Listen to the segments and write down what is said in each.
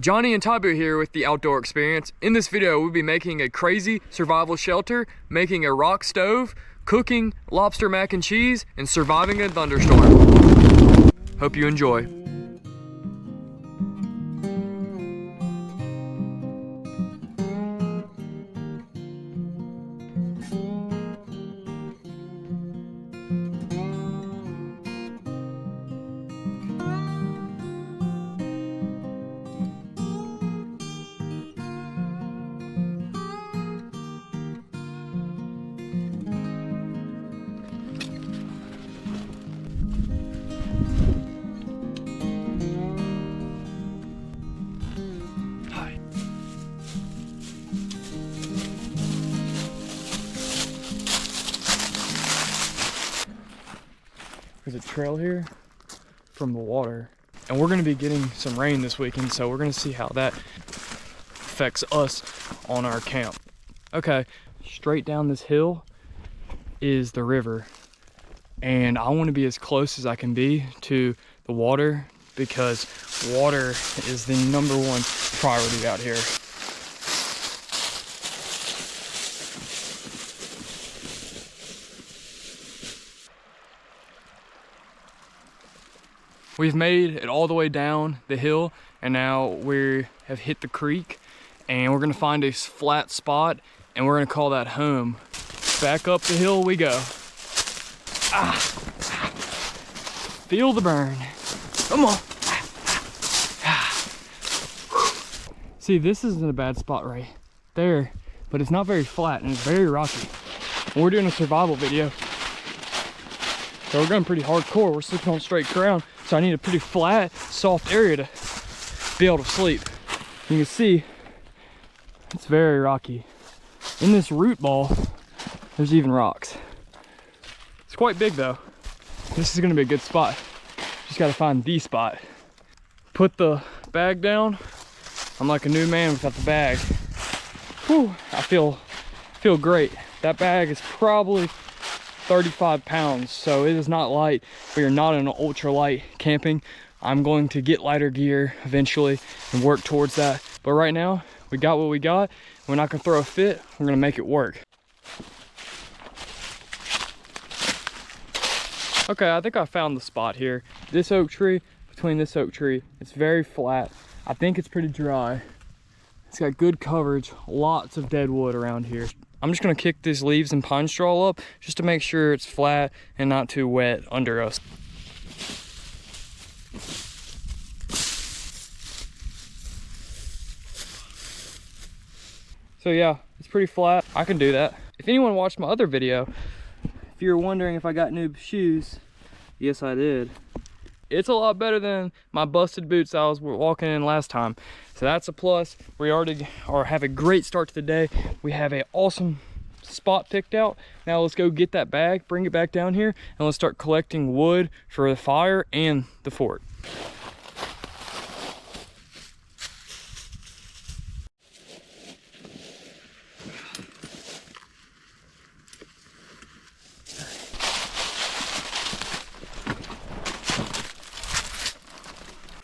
Johnny and Tabu here with the Outdoor Experience. In this video, we'll be making a crazy survival shelter, making a rock stove, cooking lobster mac and cheese, and surviving a thunderstorm. Hope you enjoy. There's a trail here from the water, and we're going to be getting some rain this weekend, so we're going to see how that affects us on our camp. Okay, straight down this hill is the river, and I want to be as close as I can be to the water because water is the #1 priority out here. We've made it all the way down the hill, and now we have hit the creek, and we're gonna find a flat spot, and we're gonna call that home. Back up the hill we go. Feel the burn. Come on. See, this isn't a bad spot right there, but it's not very flat and it's very rocky. We're doing a survival video, so we're going pretty hardcore. We're sleeping on straight ground. So I need a pretty flat, soft area to be able to sleep. You can see it's very rocky. In this root ball, there's even rocks. It's quite big though. This is gonna be a good spot. Just gotta find the spot. Put the bag down. I'm like a new man without the bag. Whew, I feel great. That bag is probably 35 pounds, so it is not light. We are not in an ultra light camping. I'm going to get lighter gear eventually and work towards that. But right now, we got what we got. We're not gonna throw a fit. We're gonna make it work. Okay, I think I found the spot here. This oak tree, between this oak tree, it's very flat. I think it's pretty dry. It's got good coverage, lots of dead wood around here. I'm just gonna kick these leaves and pine straw up just to make sure it's flat and not too wet under us. So yeah, it's pretty flat. I can do that. If anyone watched my other video, if you're wondering if I got new shoes, yes I did. It's a lot better than my busted boots I was walking in last time. So that's a plus. We already have a great start to the day. We have an awesome spot picked out. Now let's go get that bag, bring it back down here, and let's start collecting wood for the fire and the fort.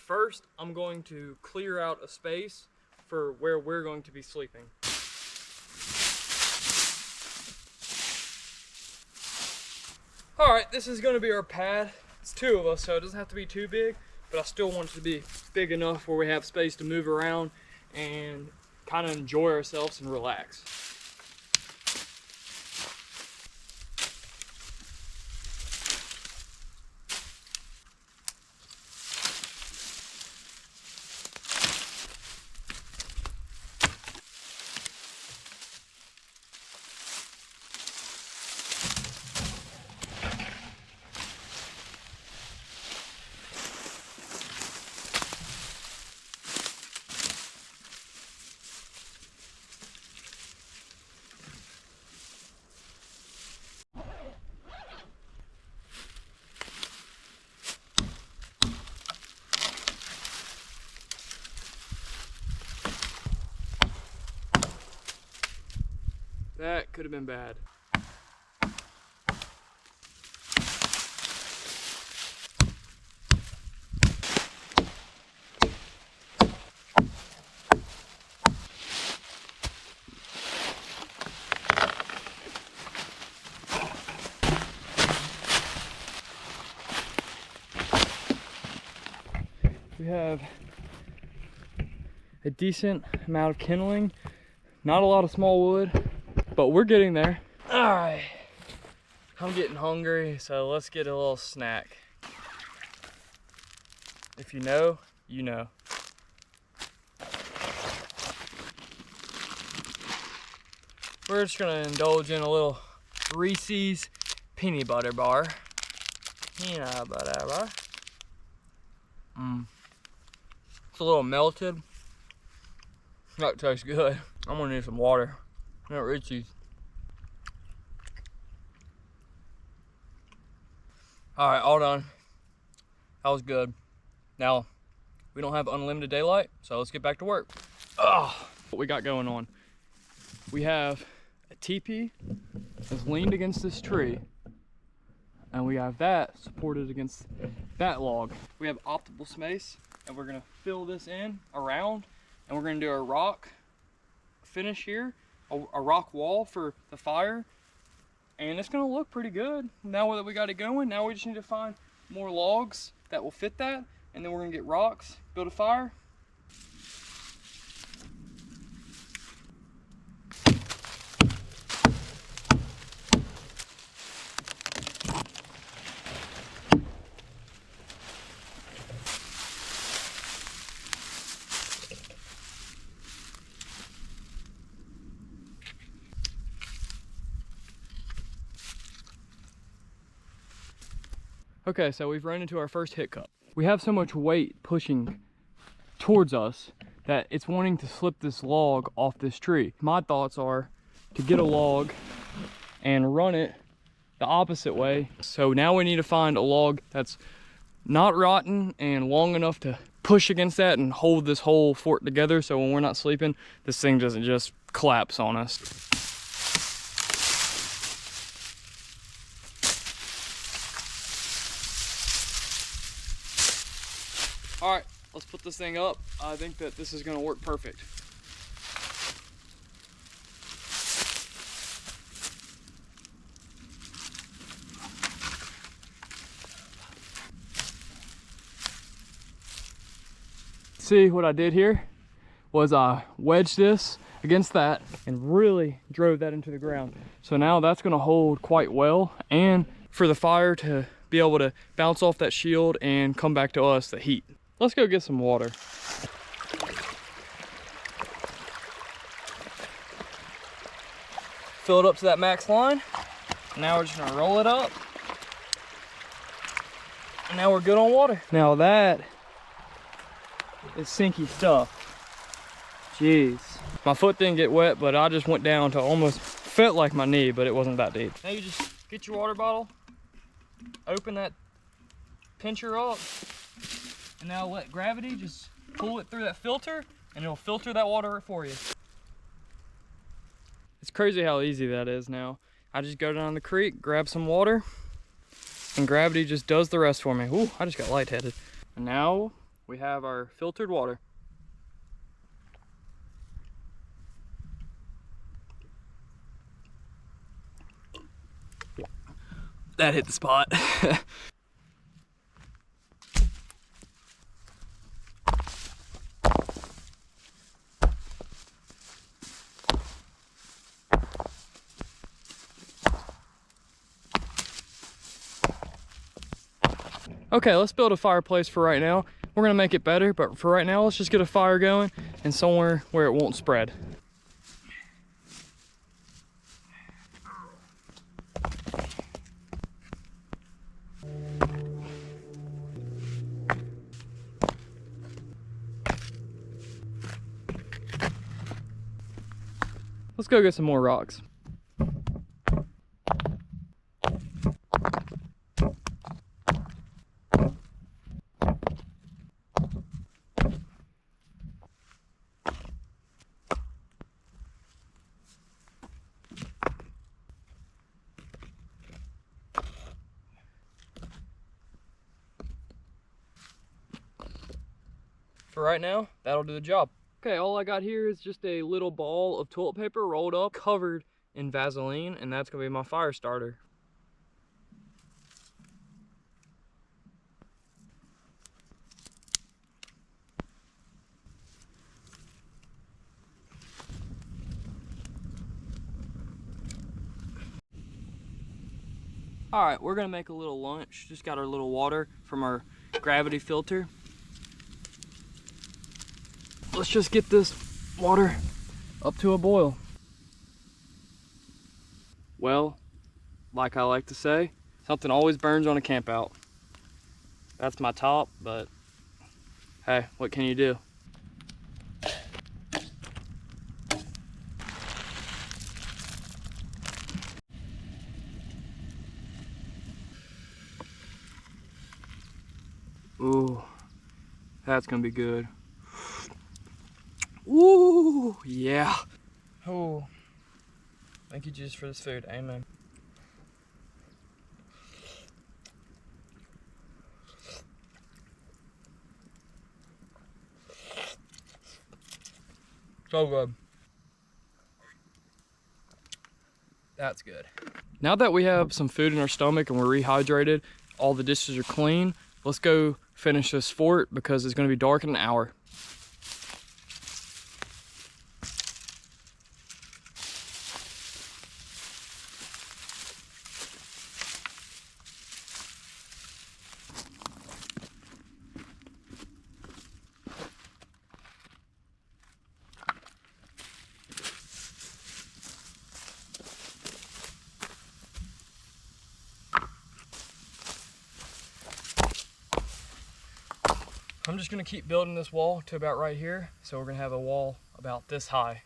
First, I'm going to clear out a space for where we're going to be sleeping. All right, this is going to be our pad. It's 2 of us, so it doesn't have to be too big, but I still want it to be big enough where we have space to move around and kind of enjoy ourselves and relax. That could have been bad. We have a decent amount of kindling, not a lot of small wood, but we're getting there. All right, I'm getting hungry, so let's get a little snack. If you know, you know. We're just gonna indulge in a little Reese's peanut butter bar. Peanut butter bar. It's a little melted. That tastes good. I'm gonna need some water. Not Reese's. All right, all done. That was good. Now, we don't have unlimited daylight, so let's get back to work. What we got going on? We have a teepee that's leaned against this tree, and we have that supported against that log. We have optimal space, and we're gonna fill this in around, and we're gonna do a rock finish here, a rock wall for the fire, and it's gonna look pretty good. Now that we got it going, now we just need to find more logs that will fit that, and then we're gonna get rocks, build a fire. Okay, so we've run into our first hiccup. We have so much weight pushing towards us that it's wanting to slip this log off this tree. My thoughts are to get a log and run it the opposite way. So now we need to find a log that's not rotten and long enough to push against that and hold this whole fort together, so when we're not sleeping, this thing doesn't just collapse on us. All right, let's put this thing up. I think that this is gonna work perfect. See, what I did here was I wedged this against that and really drove that into the ground. So now that's gonna hold quite well, and for the fire to be able to bounce off that shield and come back to us, the heat. Let's go get some water. Fill it up to that max line. Now we're just gonna roll it up. And now we're good on water. Now that is sinky stuff. Jeez. My foot didn't get wet, but I just went down to almost felt like my knee, but it wasn't that deep. Now you just get your water bottle, open that pincher up, and now let gravity just pull it through that filter, and it'll filter that water for you. It's crazy how easy that is now. I just go down the creek, grab some water, and gravity just does the rest for me. Ooh, I just got lightheaded. And now we have our filtered water. That hit the spot. Okay, let's build a fireplace for right now. We're gonna make it better, but for right now, let's just get a fire going and somewhere where it won't spread. Let's go get some more rocks. For right now, that'll do the job. Okay, all I got here is just a little ball of toilet paper rolled up, covered in Vaseline, and that's gonna be my fire starter. All right, we're gonna make a little lunch. Just got our little water from our gravity filter. Let's just get this water up to a boil. Well, like I like to say, something always burns on a camp out. That's my top, but hey, what can you do? Ooh, that's gonna be good. Ooh, yeah. Oh, thank you, Jesus, for this food. Amen. So good. That's good. Now that we have some food in our stomach and we're rehydrated, all the dishes are clean, let's go finish this fort because it's gonna be dark in an hour. I'm just gonna keep building this wall to about right here. So we're gonna have a wall about this high.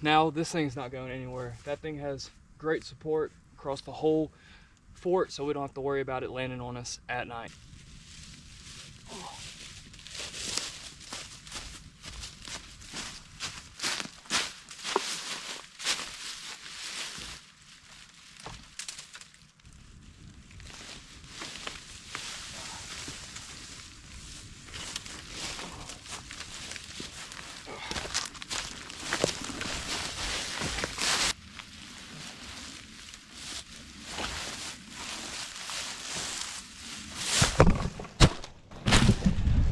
Now this thing's not going anywhere. That thing has great support across the whole fort, so we don't have to worry about it landing on us at night.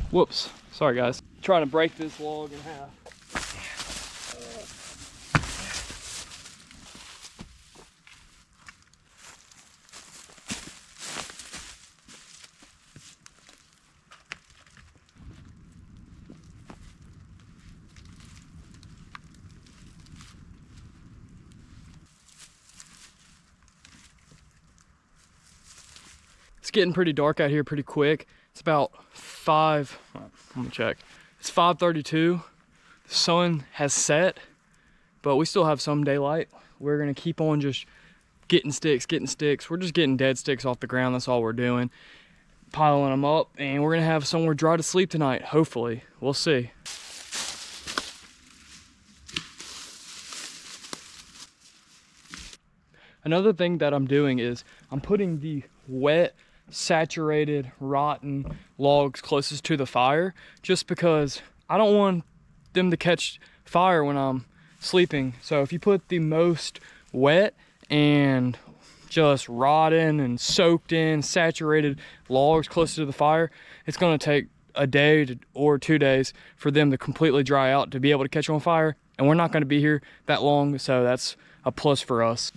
Whoops, sorry guys. Trying to break this log in half. It's getting pretty dark out here pretty quick. It's about let me check. It's 5:32. The sun has set, but we still have some daylight. We're gonna keep on just getting sticks. We're just getting dead sticks off the ground. That's all we're doing. Piling them up, and we're gonna have somewhere dry to sleep tonight, hopefully. We'll see. Another thing that I'm doing is I'm putting the wet, saturated, rotten logs closest to the fire, just because I don't want them to catch fire when I'm sleeping. So if you put the most wet and just rotten and soaked in, saturated logs close to the fire, it's gonna take a day or 2 days for them to completely dry out to be able to catch on fire. And we're not gonna be here that long, so that's a plus for us.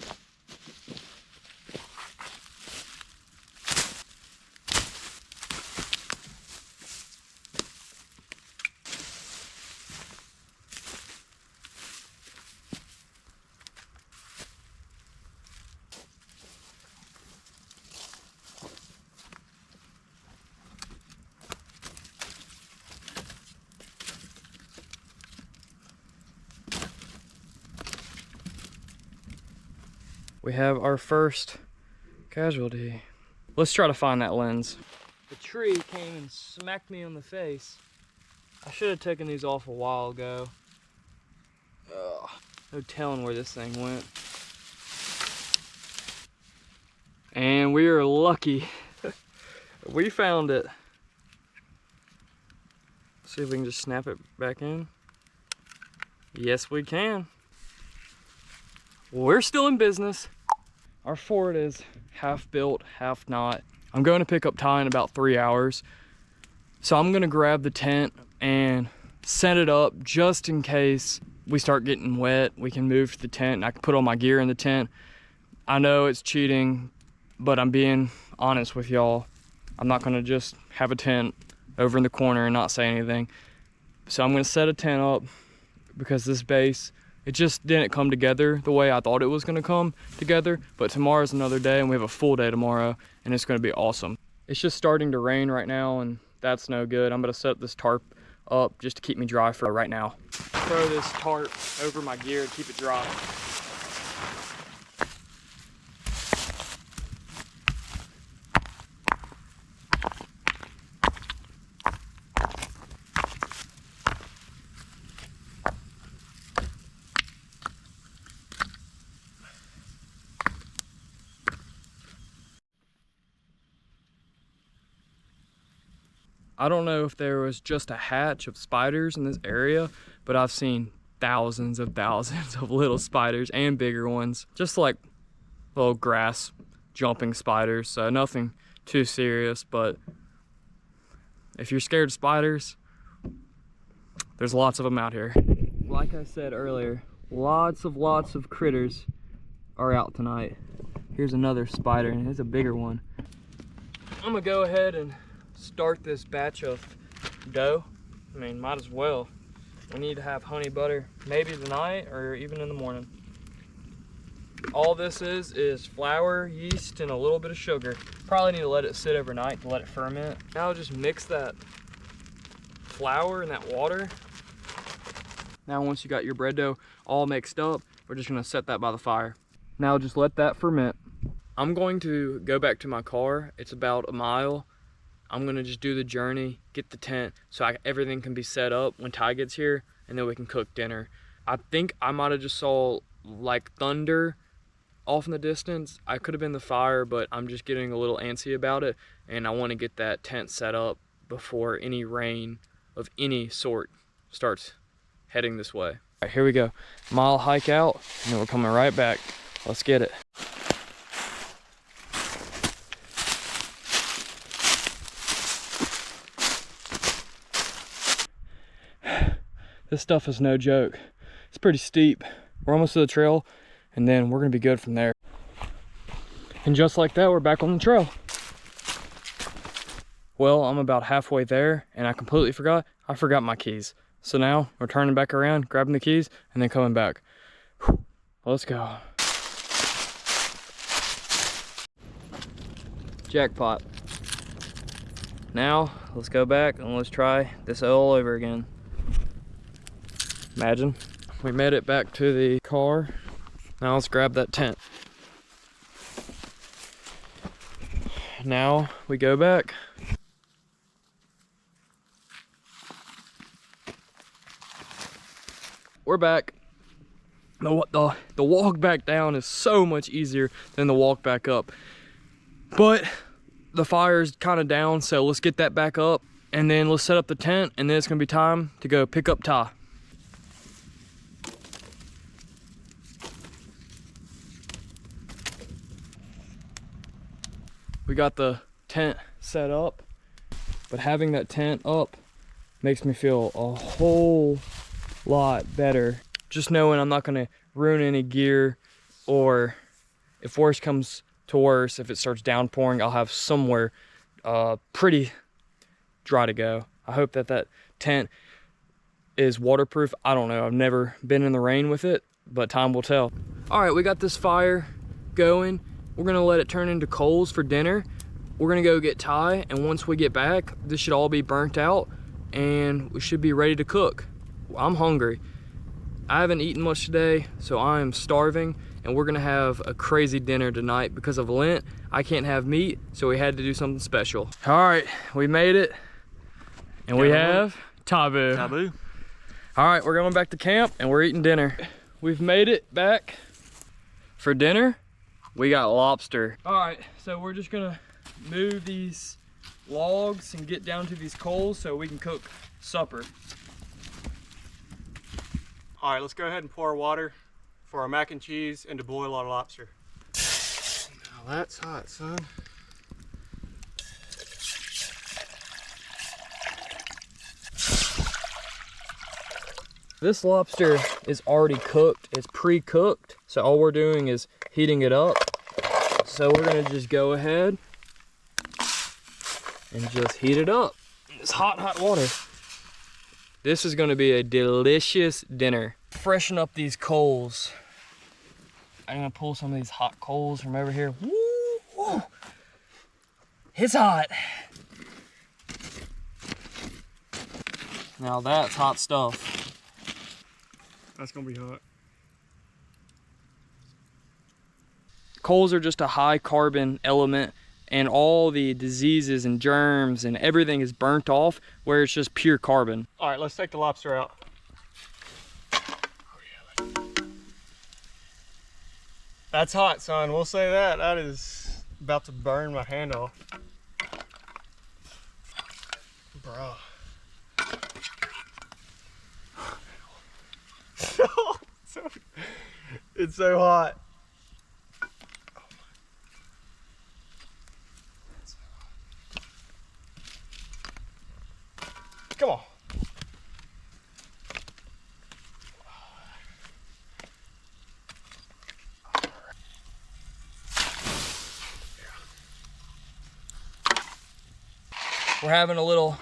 we have our first casualty. Let's try to find that lens. The tree came and smacked me on the face. I should have taken these off a while ago. Ugh, no telling where this thing went. And we are lucky. We found it. See if we can just snap it back in. Yes, we can. We're still in business. Our fort is half built, half not. I'm going to pick up Ty in about 3 hours. So I'm gonna grab the tent and set it up just in case we start getting wet. We can move to the tent and I can put all my gear in the tent. I know it's cheating, but I'm being honest with y'all. I'm not gonna just have a tent over in the corner and not say anything. So I'm gonna set a tent up because this base, it just didn't come together the way I thought it was gonna come together. But tomorrow's another day and we have a full day tomorrow and it's gonna be awesome. It's just starting to rain right now and that's no good. I'm gonna set this tarp up just to keep me dry for right now. Throw this tarp over my gear to keep it dry. I don't know if there was just a hatch of spiders in this area, but I've seen thousands of little spiders and bigger ones, just like little grass jumping spiders. So nothing too serious, but if you're scared of spiders, there's lots of them out here. Like I said earlier, lots of critters are out tonight. Here's another spider and it's a bigger one. I'm gonna go ahead and start this batch of dough. I mean, might as well. We need to have honey butter maybe tonight or even in the morning. All this is flour, yeast, and a little bit of sugar. Probably need to let it sit overnight to let it ferment. Now just mix that flour and that water. Now once you got your bread dough all mixed up, we're just gonna set that by the fire. Now just let that ferment. I'm going to go back to my car. It's about a mile. I'm gonna just do the journey, get the tent, so everything can be set up when Ty gets here, and then we can cook dinner. I think I might have just saw like thunder off in the distance. I could have been the fire, but I'm just getting a little antsy about it, and I wanna get that tent set up before any rain of any sort starts heading this way. All right, here we go. Mile hike out, and then we're coming right back. Let's get it. This stuff is no joke. It's pretty steep. We're almost to the trail, and then we're gonna be good from there. And just like that, we're back on the trail. Well, I'm about halfway there, and I completely forgot. I forgot my keys. So now we're turning back around, grabbing the keys, and then coming back. Whew. Let's go. Jackpot. Now, let's go back and let's try this all over again. Imagine. We made it back to the car. Now let's grab that tent. Now we go back. We're back. The walk back down is so much easier than the walk back up. But the fire's kind of down, so let's get that back up and then let's set up the tent, and then it's gonna be time to go pick up Ty. We got the tent set up, but having that tent up makes me feel a whole lot better. Just knowing I'm not gonna ruin any gear, or if worse comes to worse, if it starts downpouring, I'll have somewhere pretty dry to go. I hope that that tent is waterproof. I don't know, I've never been in the rain with it, but time will tell. All right, we got this fire going. We're gonna let it turn into coals for dinner. We're gonna go get Ty, and once we get back, this should all be burnt out and we should be ready to cook. I'm hungry. I haven't eaten much today, so I am starving, and we're gonna have a crazy dinner tonight. Because of Lent, I can't have meat, so we had to do something special. All right, we made it, and we have tabu. Tabu. All right, we're going back to camp, and we're eating dinner. We've made it back. For dinner, we got lobster. All right, so we're just gonna move these logs and get down to these coals so we can cook supper. All right, let's go ahead and pour our water for our mac and cheese and to boil our lobster. Now that's hot, son. This lobster is already cooked, it's pre-cooked, so all we're doing is heating it up. So we're gonna just go ahead and just heat it up. It's hot, hot water. This is gonna be a delicious dinner. Freshen up these coals. I'm gonna pull some of these hot coals from over here. Woo! It's hot. Now that's hot stuff. That's gonna be hot. Coals are just a high carbon element, and all the diseases and germs and everything is burnt off where it's just pure carbon. All right, let's take the lobster out. That's hot, son. We'll say that. That is about to burn my hand off. Bro. It's so hot. Come on. We're having a little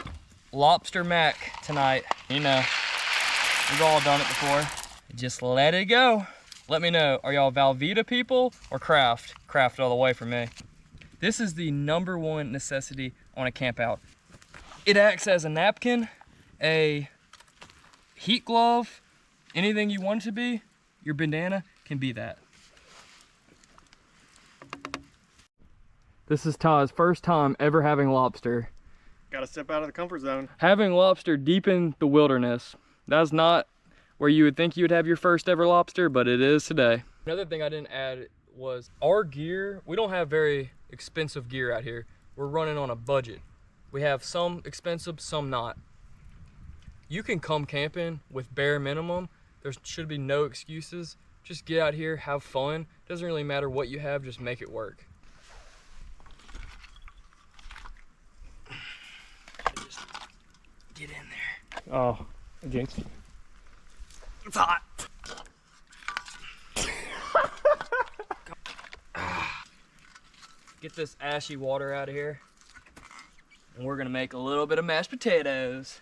lobster mac tonight. You know, we've all done it before. Just let it go. Let me know, are y'all Velveeta people or Kraft? Kraft all the way for me. This is the #1 necessity on a camp out. It acts as a napkin, a heat glove, anything you want it to be. Your bandana can be that. This is Todd's first time ever having lobster. Gotta step out of the comfort zone. Having lobster deep in the wilderness. That's not where you would think you would have your first ever lobster, but it is today. Another thing I didn't add was our gear. We don't have very expensive gear out here. We're running on a budget. We have some expensive, some not. You can come camping with bare minimum. There should be no excuses. Just get out here, have fun. Doesn't really matter what you have, just make it work. Just get in there. Oh, Jinx. It's hot. Get this ashy water out of here. And we're gonna make a little bit of mashed potatoes.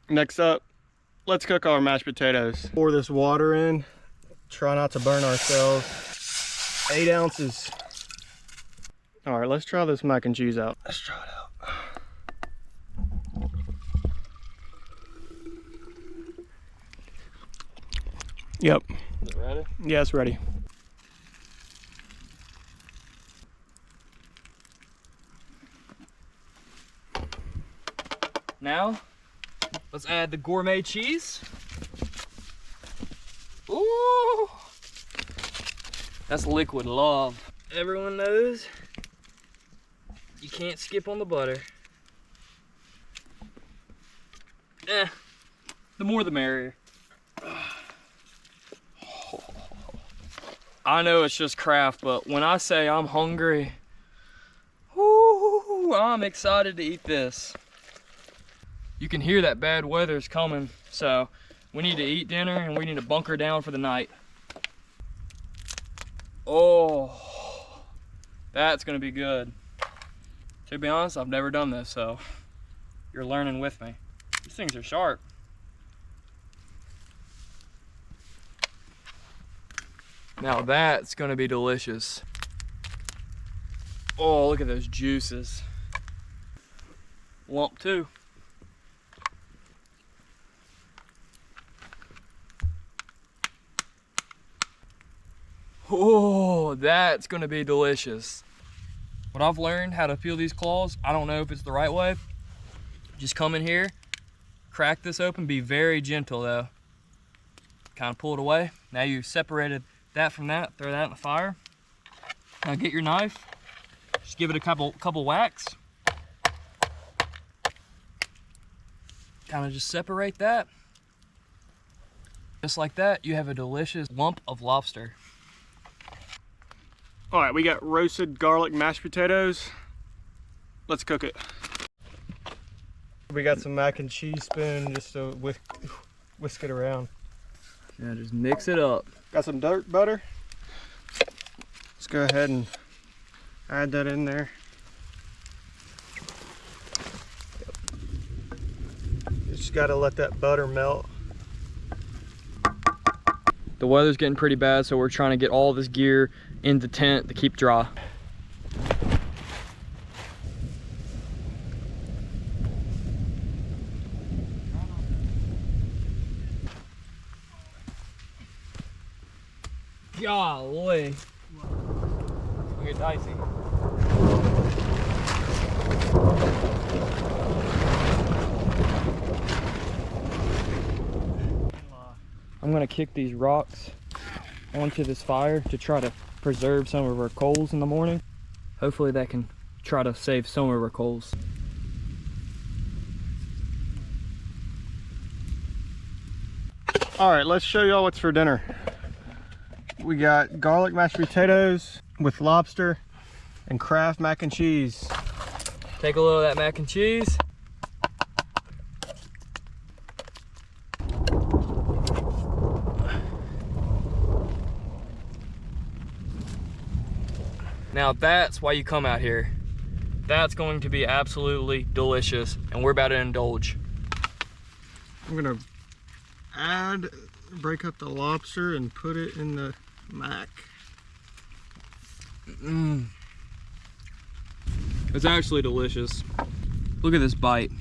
Next up, let's cook our mashed potatoes. Pour this water in. Try not to burn ourselves. 8 ounces. All right, let's try this mac and cheese out. Let's try it out. Yep. Is it ready? Yeah, it's ready. Now, let's add the gourmet cheese. Ooh! That's liquid love. Everyone knows you can't skip on the butter. The more the merrier. I know it's just Kraft, but when I say I'm hungry, whoo, I'm excited to eat this. You can hear that bad weather's coming, so we need to eat dinner and we need to bunker down for the night. Oh, that's gonna be good. To be honest, I've never done this, so you're learning with me. These things are sharp. Now that's gonna be delicious. Oh, look at those juices. Lump 2. Oh, that's gonna be delicious. What I've learned how to peel these claws, I don't know if it's the right way. Just come in here, crack this open, be very gentle though. Kind of pull it away. Now you've separated that from that, throw that in the fire. Now get your knife, just give it a couple whacks. Kind of just separate that. Just like that, you have a delicious lump of lobster. All right, we got roasted garlic mashed potatoes. Let's cook it. We got some mac and cheese spoon just to whisk it around. Yeah, just mix it up. Got some dirt butter. Let's go ahead and add that in there. Just gotta let that butter melt. The weather's getting pretty bad, so we're trying to get all this gear in the tent to keep dry. Golly. It's gonna get dicey. I'm gonna kick these rocks onto this fire to try to preserve some of our coals in the morning. Hopefully that can try to save some of our coals. All right, let's show y'all what's for dinner. We got garlic mashed potatoes with lobster and Kraft mac and cheese. Take a little of that mac and cheese. Now that's why you come out here. That's going to be absolutely delicious, and we're about to indulge. I'm gonna break up the lobster and put it in the mac. It's actually delicious. Look at this bite.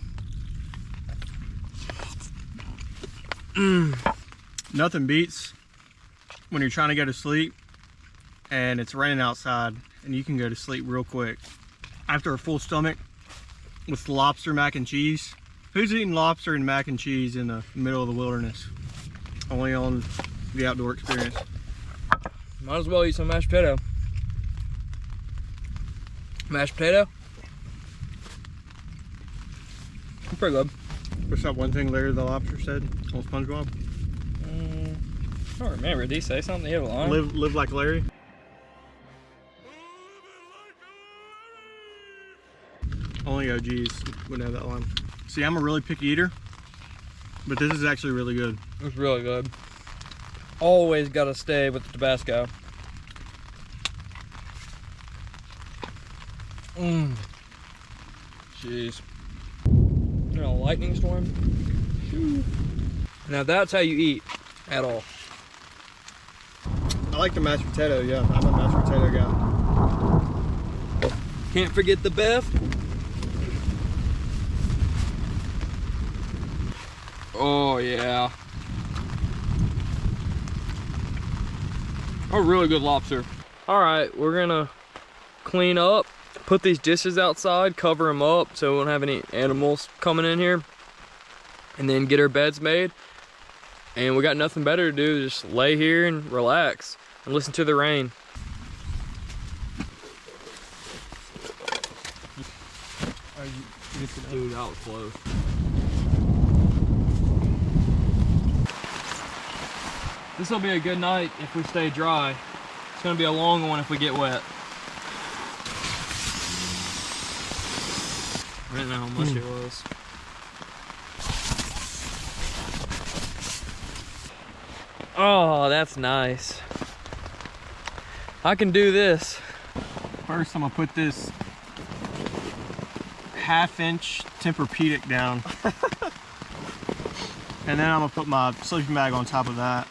Nothing beats when you're trying to go to sleep and it's raining outside and you can go to sleep real quick. After a full stomach with lobster mac and cheese. Who's eating lobster and mac and cheese in the middle of the wilderness? Only on the outdoor experience. Might as well eat some mashed potato. Mashed potato? Pretty good. What's that one thing Larry the Lobster said on SpongeBob? I don't remember. Did he say something? He had a line? Live like Larry? Only OGs would have that line. See, I'm a really picky eater, but this is actually really good. It's really good. Always gotta stay with the Tabasco. Jeez. You know, lightning storm? Now that's how you eat at all. I like the mashed potato, yeah. I'm a mashed potato guy. Can't forget the beef. Oh yeah. A really good lobster. All right, we're gonna clean up, put these dishes outside, cover them up so we won't have any animals coming in here, and then get our beds made. And we got nothing better to do, just lay here and relax and listen to the rain. Dude, that was close. This will be a good night if we stay dry. It's gonna be a long one if we get wet. I didn't know how much it was. Oh, that's nice. I can do this. First, I'm gonna put this 1/2-inch Tempur-Pedic down. And then I'm gonna put my sleeping bag on top of that.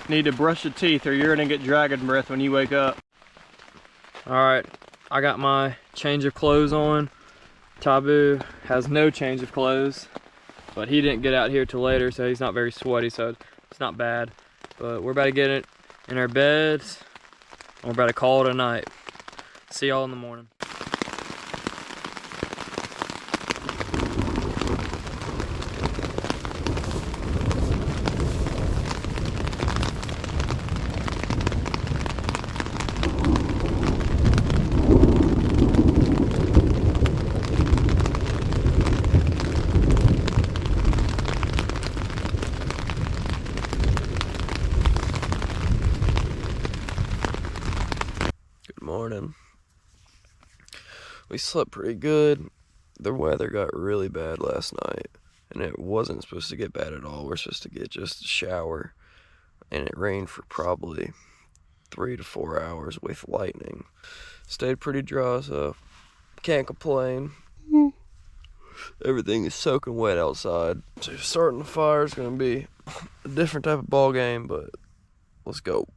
Need to brush your teeth or you're gonna get dragon breath when you wake up. All right, I got my change of clothes on. Tabu has no change of clothes. But he didn't get out here till later, so he's not very sweaty, so it's not bad. But we're about to get it in our beds, and we're about to call it a night. See y'all in the morning. Morning. We slept pretty good. The weather got really bad last night, and it wasn't supposed to get bad at all. We're supposed to get just a shower, and it rained for probably 3 to 4 hours with lightning. Stayed pretty dry, so can't complain. Everything is soaking wet outside. So starting the fire is going to be a different type of ball game, but let's go.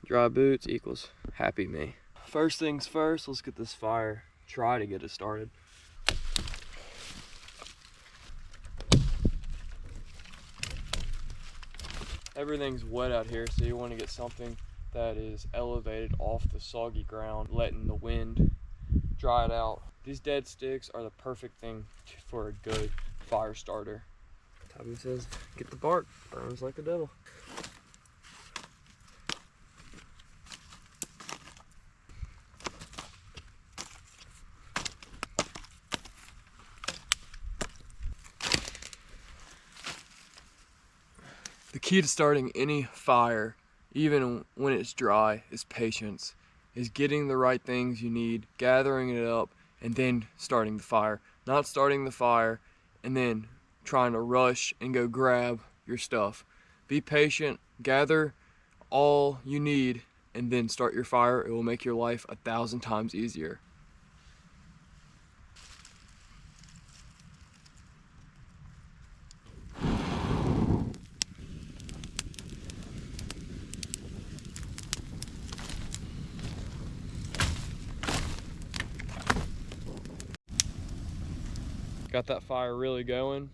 Dry boots equals happy me. First things first, let's get this fire, try to get it started. Everything's wet out here, so you want to get something that is elevated off the soggy ground, letting the wind dry it out. These dead sticks are the perfect thing for a good fire starter. Tommy says, get the bark, burns like the devil. The key to starting any fire, even when it's dry, is patience. Is getting the right things you need, gathering it up, and then starting the fire. Not starting the fire and then trying to rush and go grab your stuff. Be patient, gather all you need, and then start your fire. It will make your life 1,000 times easier. Got that fire really going.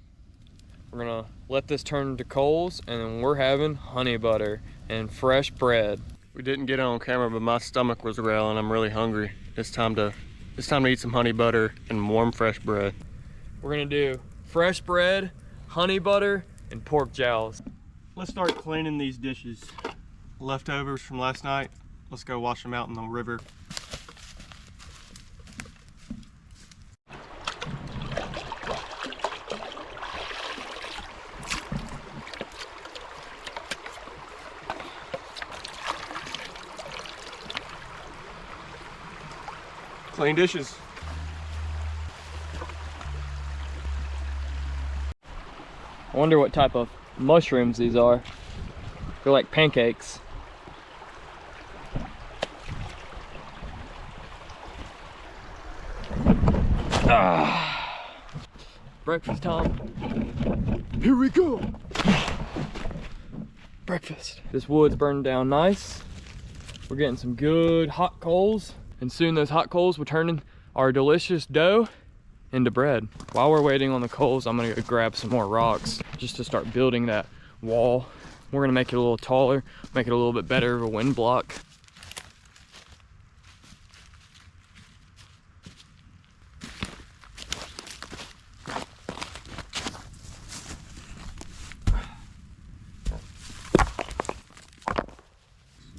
We're gonna let this turn into coals, and then we're having honey butter and fresh bread. We didn't get it on camera, but my stomach was growling. I'm really hungry. It's time to eat some honey butter and warm fresh bread. We're gonna do fresh bread, honey butter, and pork jowls. Let's start cleaning these dishes. Leftovers from last night. Let's go wash them out in the river. Clean dishes. I wonder what type of mushrooms these are. They're like pancakes. Breakfast time. Here we go. Breakfast. This wood's burning down nice. We're getting some good hot coals, and soon those hot coals will turn our delicious dough into bread. While we're waiting on the coals, I'm gonna go grab some more rocks just to start building that wall. We're gonna make it a little taller, make it a little bit better of a wind block.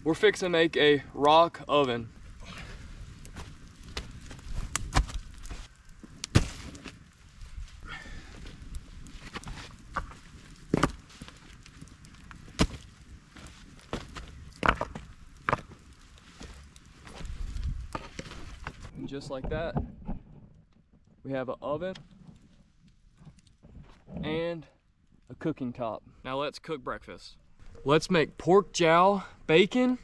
We're fixing to make a rock oven. And just like that, we have an oven and a cooking top. Now let's cook breakfast. Let's make pork jowl bacon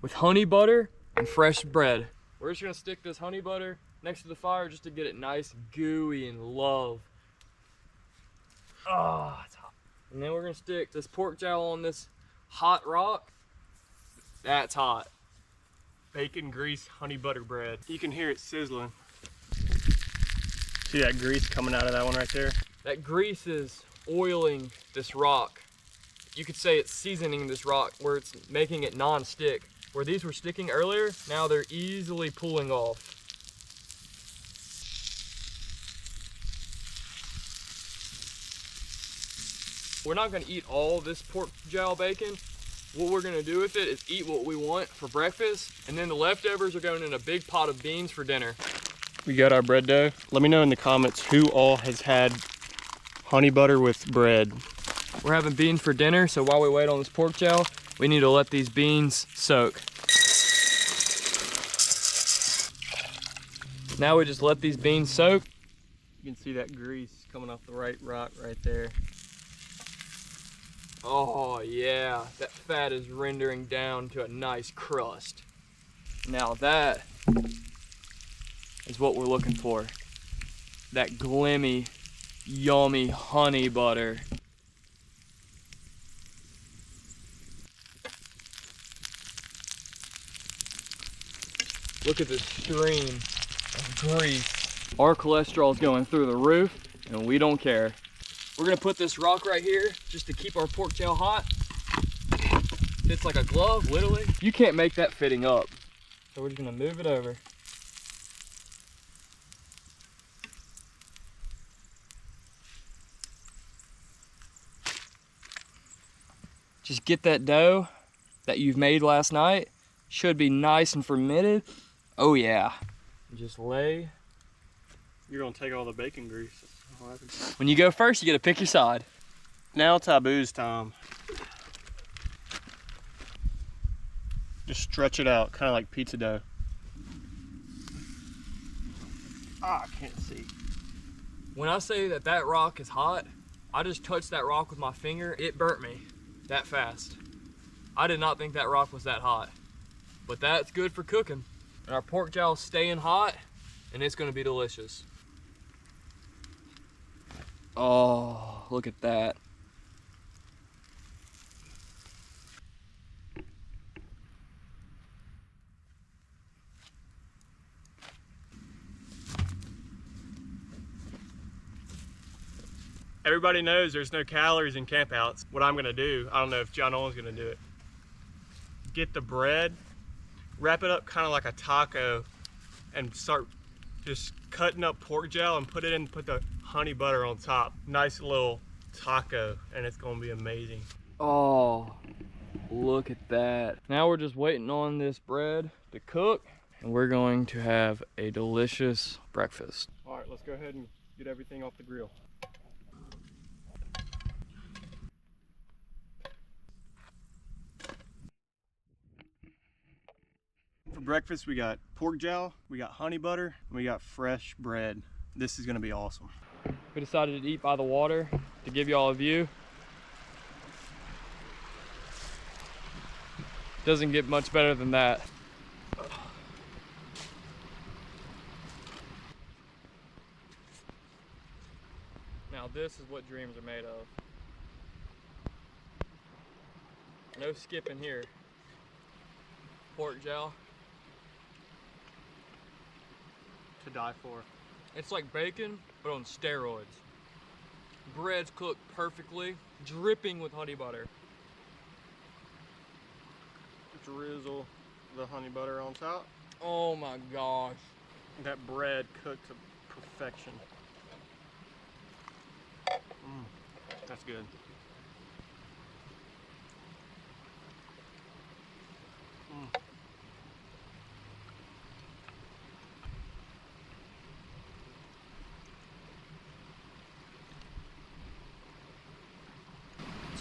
with honey butter and fresh bread. We're just gonna stick this honey butter next to the fire just to get it nice, gooey, and love. Oh, it's hot. And then we're gonna stick this pork jowl on this hot rock That's hot. Bacon grease honey butter bread. You can hear it sizzling. See that grease coming out of that one right there? That grease is oiling this rock. You could say it's seasoning this rock where it's making it non-stick. Where these were sticking earlier, now they're easily pulling off. We're not gonna eat all this pork jowl bacon. What we're gonna do with it is eat what we want for breakfast, and then the leftovers are going in a big pot of beans for dinner. We got our bread dough. Let me know in the comments who all has had honey butter with bread. We're having beans for dinner, so while we wait on this pork jowl, we need to let these beans soak. Now we just let these beans soak. You can see that grease coming off the right rock right there. Oh yeah, that fat is rendering down to a nice crust. Now that is what we're looking for. That glimmy, yummy honey butter. Look at this stream of grease. Our cholesterol is going through the roof, and we don't care. We're gonna put this rock right here just to keep our pork jowl hot. Fits like a glove, literally. You can't make that fitting up. So we're just gonna move it over. Just get that dough that you've made last night. Should be nice and fermented. Oh yeah. Just lay. You're gonna take all the bacon grease. When you go first, you gotta pick your side. Now taboos time. Just stretch it out, kind of like pizza dough. Ah, I can't see. When I say that that rock is hot, I just touched that rock with my finger. It burnt me that fast. I did not think that rock was that hot, but that's good for cooking. And our pork jowl's staying hot, and it's gonna be delicious. Oh, look at that. Everybody knows there's no calories in campouts. What I'm gonna do, I don't know if John Owen's gonna do it. Get the bread, wrap it up kind of like a taco, and start just cutting up pork jowl and put it in, put the honey butter on top. Nice little taco, and it's gonna be amazing. Oh, look at that. Now we're just waiting on this bread to cook, and we're going to have a delicious breakfast. All right, let's go ahead and get everything off the grill. For breakfast, we got pork jowl, we got honey butter, and we got fresh bread. This is gonna be awesome. We decided to eat by the water to give you all a view. Doesn't get much better than that. Now this is what dreams are made of. No skipping here. Pork jowl. To die for. It's like bacon, but on steroids. Bread's cooked perfectly, dripping with honey butter. Drizzle the honey butter on top. Oh my gosh. That bread cooked to perfection. That's good.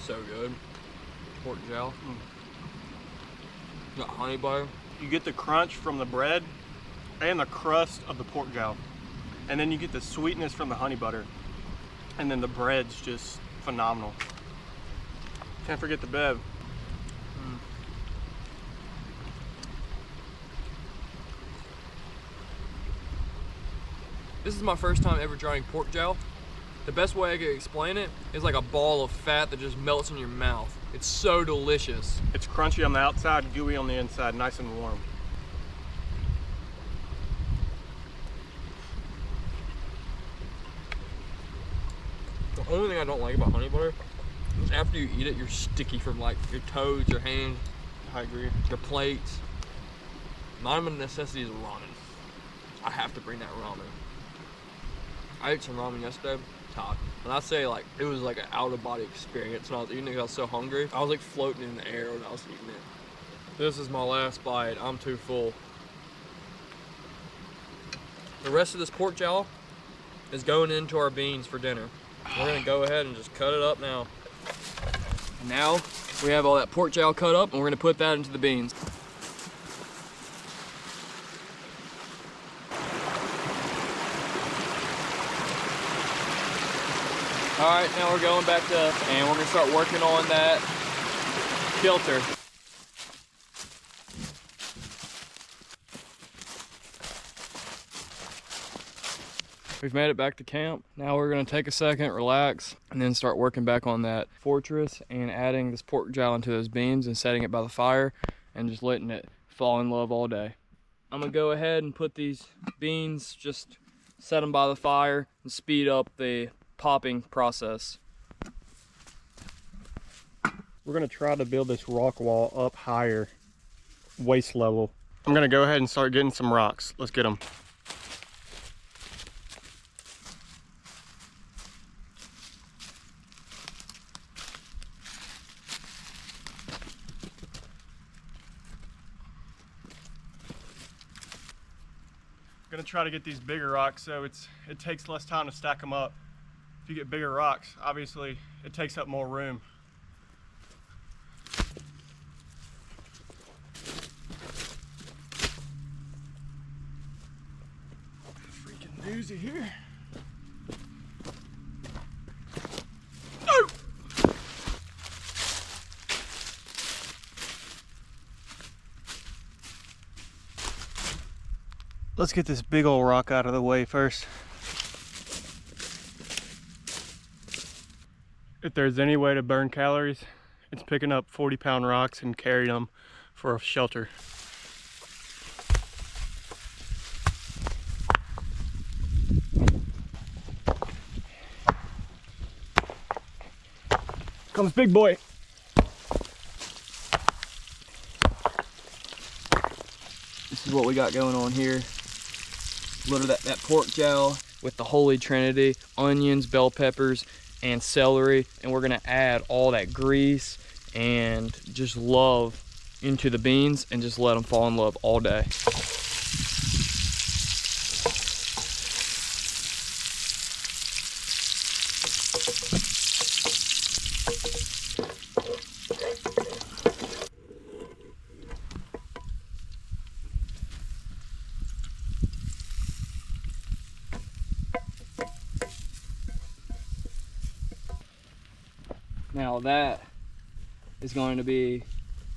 So good. Pork jowl. Got honey butter. You get the crunch from the bread and the crust of the pork jowl. And then you get the sweetness from the honey butter. And then the bread's just phenomenal. Can't forget the bev. This is my first time ever trying pork jowl. The best way I can explain it is like a ball of fat that just melts in your mouth. It's so delicious. It's crunchy on the outside, gooey on the inside, nice and warm. The only thing I don't like about honey butter is after you eat it, you're sticky from like your toes, your hands, I agree. your plates. My necessity is ramen. I have to bring that ramen. I ate some ramen yesterday, Todd. And I say like, it was like an out of body experience when I was eating it. I was so hungry. I was like floating in the air when I was eating it. This is my last bite. I'm too full. The rest of this pork jowl is going into our beans for dinner. We're gonna go ahead and just cut it up now. Now we have all that pork jowl cut up and we're gonna put that into the beans. All right, now we're going back to, and we're gonna start working on that filter. We've made it back to camp. Now we're gonna take a second, relax, and then start working back on that fortress and adding this pork jowl into those beans and setting it by the fire and just letting it fall in love all day. I'm gonna go ahead and put these beans, just set them by the fire and speed up the popping process. We're gonna try to build this rock wall up higher, waist level. I'm gonna go ahead and start getting some rocks. Let's get them. Gonna try to get these bigger rocks so it takes less time to stack them up. If you get bigger rocks, obviously it takes up more room. Freaking doozy here. Let's get this big old rock out of the way first. If there's any way to burn calories, it's picking up 40-pound rocks and carrying them for a shelter. Comes big boy. This is what we got going on here. A little of that pork jowl with the Holy Trinity, onions, bell peppers, and celery. And we're gonna add all that grease and just love into the beans and just let them fall in love all day. Now that is going to be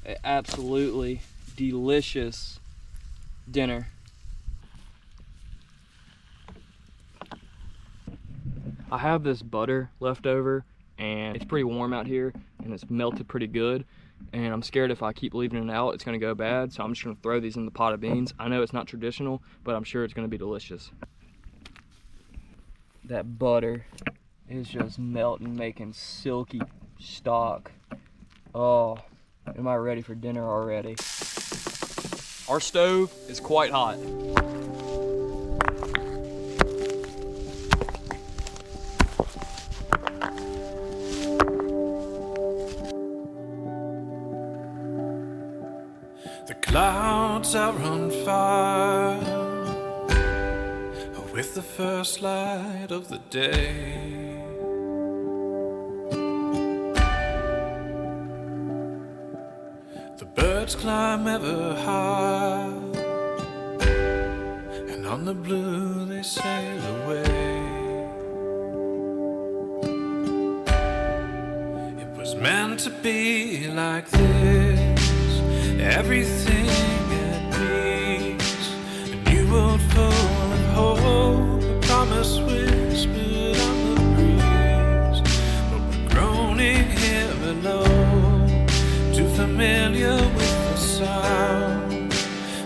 an absolutely delicious dinner. I have this butter left over and it's pretty warm out here and it's melted pretty good, and I'm scared if I keep leaving it out it's going to go bad, so I'm just going to throw these in the pot of beans. I know it's not traditional, but I'm sure it's going to be delicious. That butter is just melting, making silky stock. Oh, am I ready for dinner already? Our stove is quite hot. The clouds are on fire with the first light of the day. The birds climb ever high, and on the blue they sail away. It was meant to be like this, everything at peace, a new world full of hope, a promise whispered on the breeze. familiar with the sound.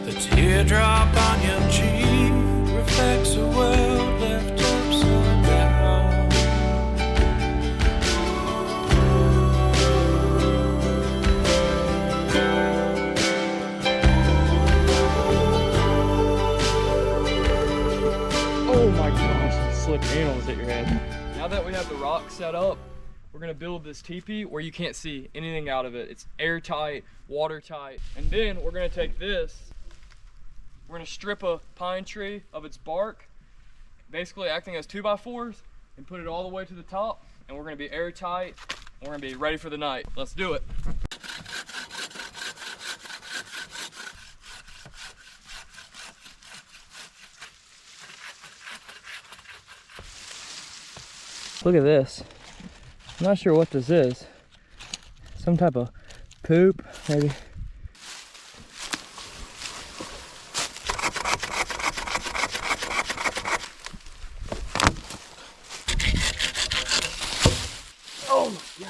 The teardrop on your cheek reflects a world left upside down. Oh my gosh, slip animals at your head. Now that we have the rock set up, we're gonna build this teepee where you can't see anything out of it. It's airtight, watertight. And then we're gonna take this, we're gonna strip a pine tree of its bark, basically acting as 2x4s, and put it all the way to the top. And we're gonna be airtight, and we're gonna be ready for the night. Let's do it. Look at this. I'm not sure what this is. Some type of poop, maybe. Oh my God.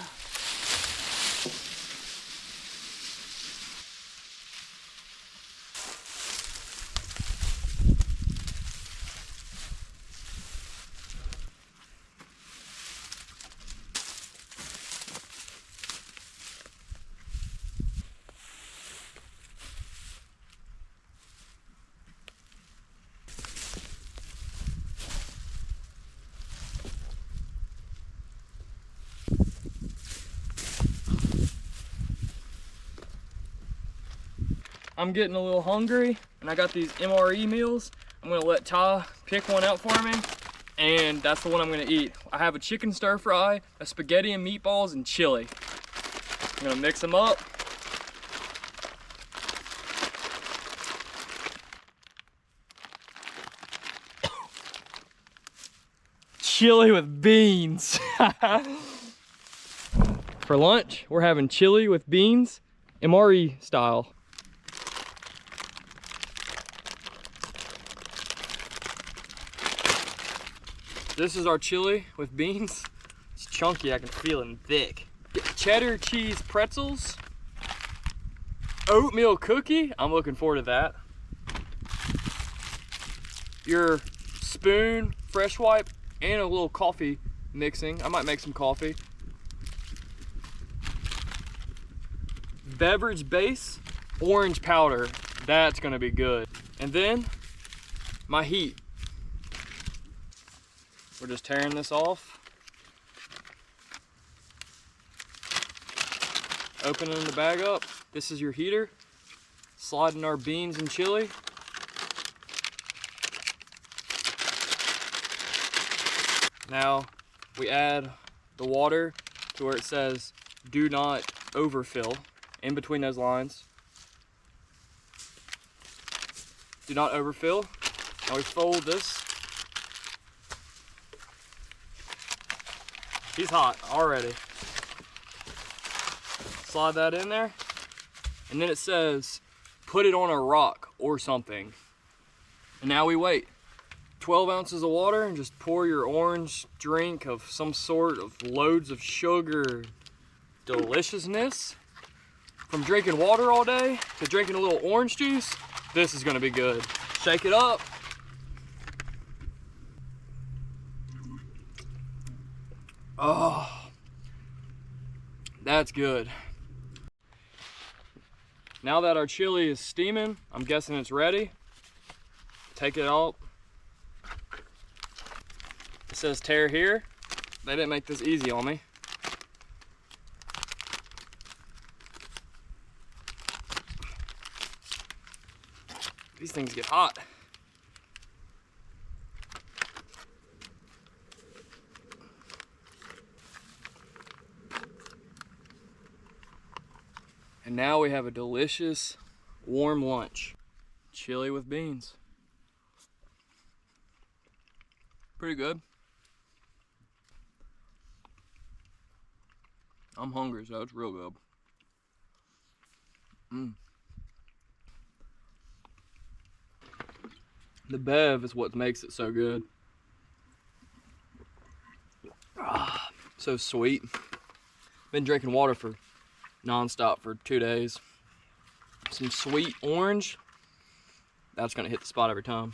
I'm getting a little hungry, and I got these MRE meals. I'm gonna let Ty pick one out for me, and that's the one I'm gonna eat. I have a chicken stir fry, a spaghetti and meatballs, and chili. I'm gonna mix them up. Chili with beans. For lunch, we're having chili with beans, MRE style. This is our chili with beans. It's chunky, I can feel it and thick. Cheddar cheese pretzels. Oatmeal cookie, I'm looking forward to that. Your spoon, fresh wipe, and a little coffee mixing. I might make some coffee. Beverage base, orange powder. That's gonna be good. And then, my heat. We're just tearing this off. Opening the bag up. This is your heater. Sliding our beans and chili. Now we add the water to where it says do not overfill in between those lines. Do not overfill. Now we fold this. He's hot already. Slide that in there. And then it says, put it on a rock or something. And now we wait. 12 ounces of water and just pour your orange drink of some sort of loads of sugar deliciousness. From drinking water all day to drinking a little orange juice, this is gonna be good. Shake it up. Oh, that's good. Now that our chili is steaming, I'm guessing it's ready. Take it out. It says tear here. They didn't make this easy on me. These things get hot. And now we have a delicious warm lunch. Chili with beans. Pretty good. I'm hungry, so it's real good. The bev is what makes it so good. So sweet. Been drinking water for non-stop for 2 days. Some sweet orange. That's gonna hit the spot every time.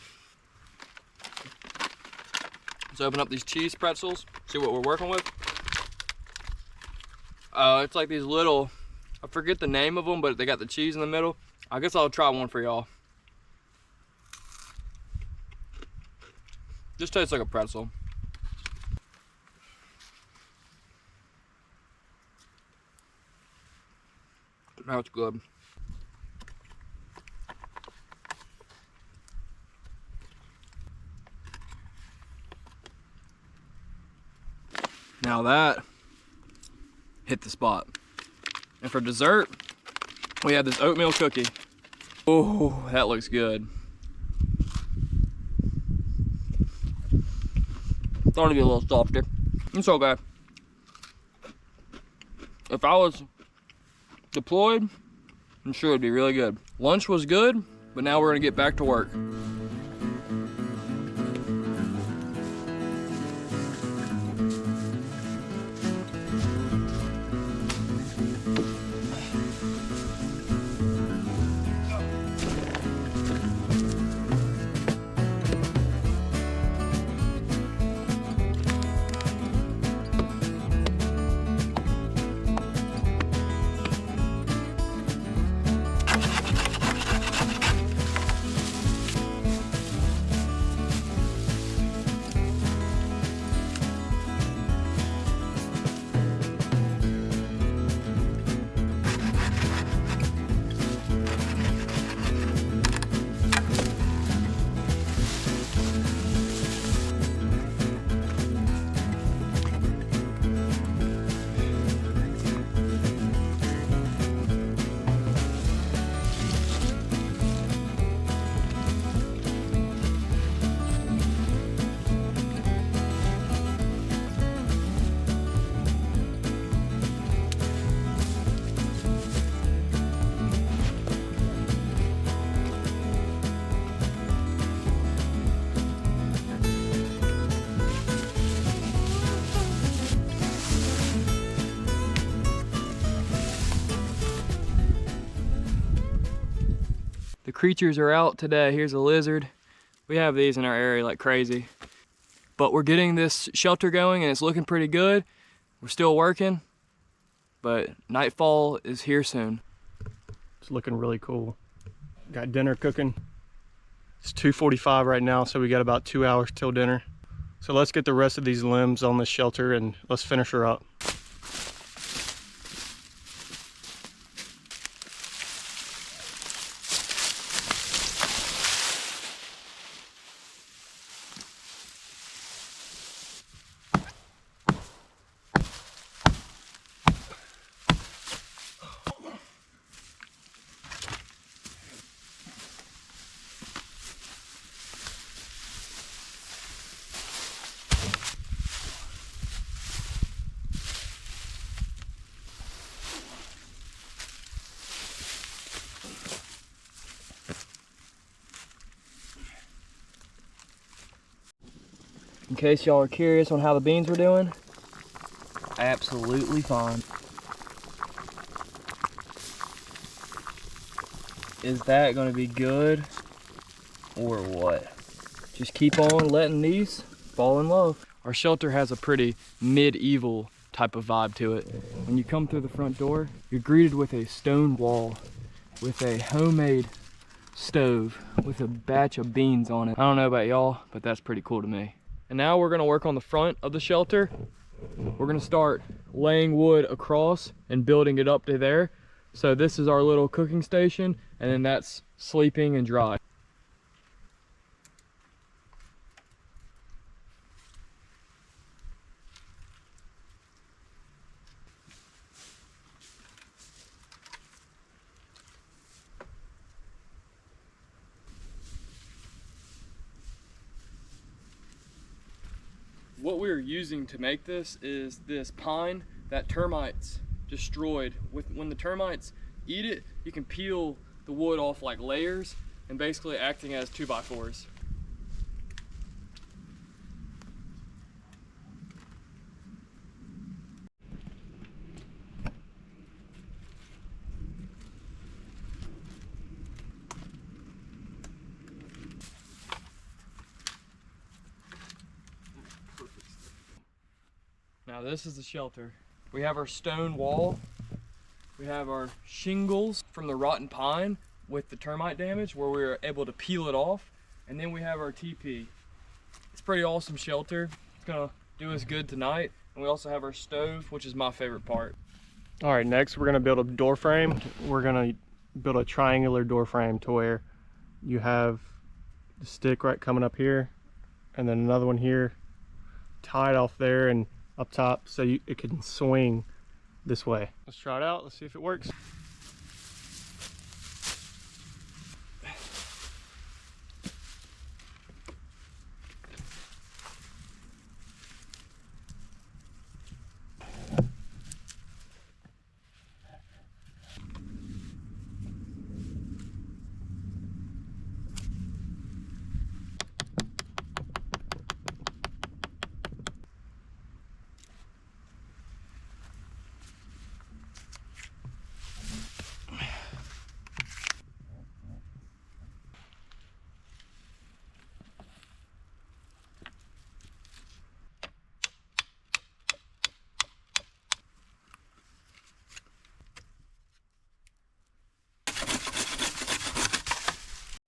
Let's open up these cheese pretzels, see what we're working with. It's like these little, I forget the name of them, but they got the cheese in the middle. I guess I'll try one for y'all. Just tastes like a pretzel. That's good. Now that hit the spot. And for dessert, we have this oatmeal cookie. Oh, that looks good. Thought it'd be a little softer. It's okay. If I was deployed, I'm sure it'd be really good. Lunch was good, but now we're gonna get back to work. The creatures are out today. Here's a lizard. We have these in our area like crazy. But we're getting this shelter going and it's looking pretty good. We're still working, but nightfall is here soon. It's looking really cool. Got dinner cooking. It's 2:45 right now, so we got about 2 hours till dinner. So let's get the rest of these limbs on this shelter and let's finish her up. In case y'all are curious on how the beans were doing, absolutely fine. Is that gonna be good or what? Just keep on letting these fall in love. Our shelter has a pretty medieval type of vibe to it. When you come through the front door, you're greeted with a stone wall with a homemade stove with a batch of beans on it. I don't know about y'all, but that's pretty cool to me. And now we're gonna work on the front of the shelter. We're gonna start laying wood across and building it up to there. So this is our little cooking station, and then that's sleeping and dry. What we're using to make this is this pine that termites destroyed. When the termites eat it, you can peel the wood off like layers and basically acting as 2x4s. Now this is the shelter. We have our stone wall. We have our shingles from the rotten pine with the termite damage where we were able to peel it off. And then we have our teepee. It's pretty awesome shelter. It's gonna do us good tonight. And we also have our stove, which is my favorite part. All right, next we're gonna build a door frame. We're gonna build a triangular door frame to where you have the stick right coming up here and then another one here tied off there and up top so it can swing this way. Let's try it out. Let's see if it works.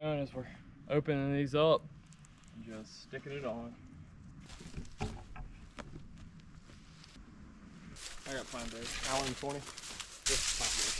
And as we're opening these up, just sticking it on. I got pine base. Allen 20. This pine base.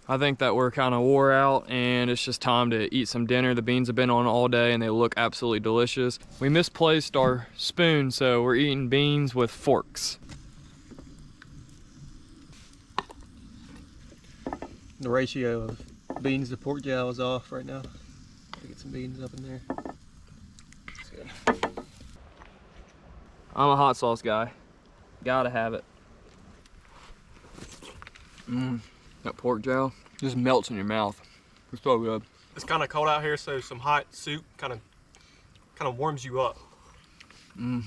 I think that we're kind of wore out and it's just time to eat some dinner. The beans have been on all day and they look absolutely delicious. We misplaced our spoon, so we're eating beans with forks. The ratio of beans to pork jowl is off right now. Get some beans up in there. That's good. I'm a hot sauce guy. Gotta have it. That pork jowl just melts in your mouth. It's so good. It's kind of cold out here, so some hot soup kind of warms you up,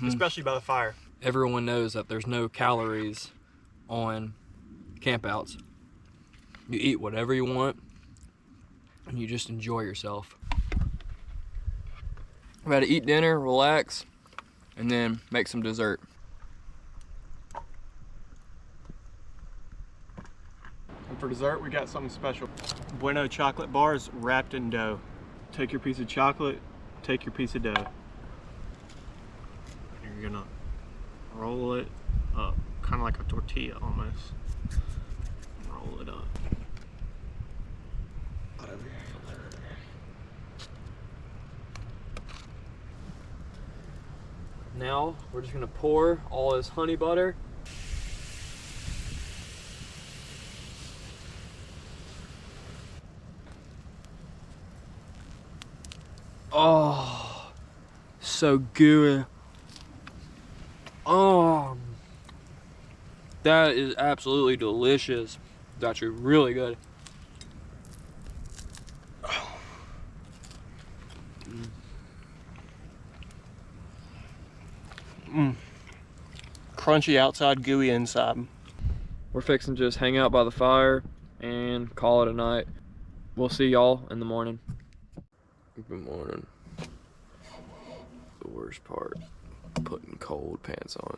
especially by the fire. Everyone knows that there's no calories on campouts. You eat whatever you want and you just enjoy yourself. We got to eat dinner, relax, and then make some dessert. And for dessert, we got something special. Bueno chocolate bars wrapped in dough. Take your piece of chocolate, take your piece of dough. And you're gonna roll it up, kind of like a tortilla almost. Roll it up. Now we're just gonna pour all this honey butter. Oh, so gooey. Oh, that is absolutely delicious. It's actually really good. Crunchy outside, gooey inside. We're fixing to just hang out by the fire and call it a night. We'll see y'all in the morning. Good morning. The worst part, putting cold pants on.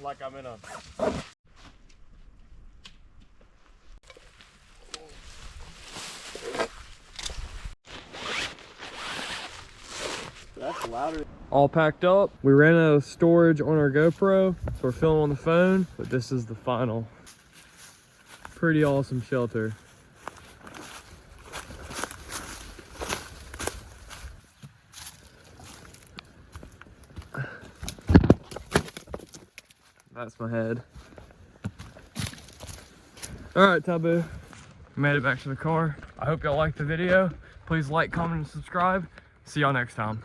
Like I'm in a... That's louder. All packed up. We ran out of storage on our GoPro, so we're filming on the phone, but this is the final. Pretty awesome shelter. That's my head. All right, Taboo. Made it back to the car. I hope y'all liked the video. Please like, comment, and subscribe. See y'all next time.